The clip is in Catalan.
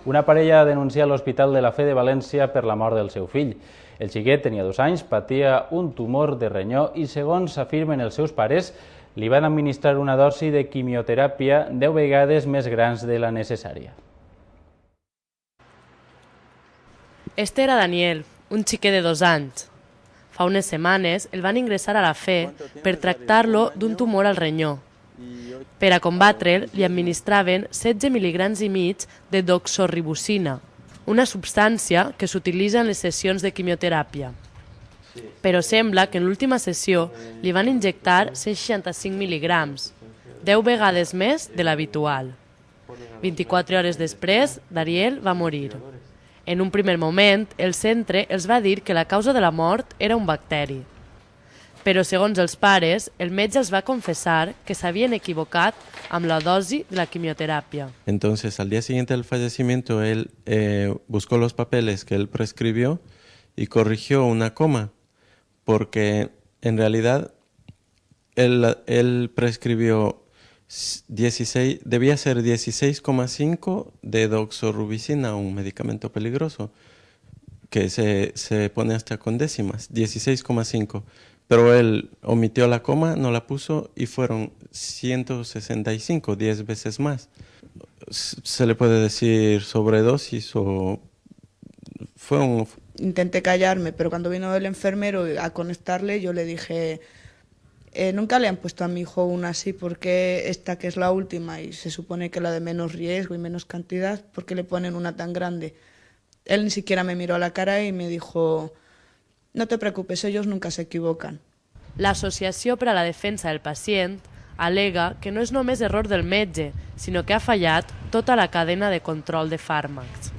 Una parella ha denunciat l'Hospital de la Fe de València per la mort del seu fill. El xiquet tenia 2 anys, patia un tumor de renyó i, segons afirmen els seus pares, li van administrar una dosi de quimioteràpia 10 vegades més grans de la necessària. Este era Daniel, un xiquet de 2 anys. Fa unes setmanes el van ingressar a la Fe per tractar-lo d'un tumor al renyó. Per a combatre'l li administraven 16 mil·lígrams i mig de doxoribosina, una substància que s'utilitza en les sessions de quimioteràpia. Però sembla que en l'última sessió li van injectar 165 mil·lígrams, 10 vegades més de l'habitual. 24 hores després, Daniel va morir. En un primer moment, el centre els va dir que la causa de la mort era un bacteri. Però, segons els pares, el metge els va confesar que s'havien equivocat amb la dosi de la quimioterapia. Entonces, al día siguiente del fallecimiento, él buscó los papeles que él prescribió y corrigió una coma, porque en realidad él prescribió 16, debía ser 16,5 de doxorubicina, un medicamento peligroso, que se pone hasta con décimas, 16,5. Pero él omitió la coma, no la puso y fueron 165, 10 veces más. Se le puede decir sobredosis o fue un... Intenté callarme, pero cuando vino el enfermero a conectarle, yo le dije, nunca le han puesto a mi hijo una así, porque esta que es la última y se supone que la de menos riesgo y menos cantidad, ¿por qué le ponen una tan grande? Él ni siquiera me miró a la cara y me dijo... No te preocupes, ellos nunca se equivocan. L'Associació per a la Defensa del Pacient al·lega que no és només error del metge, sinó que ha fallat tota la cadena de control de fàrmacs.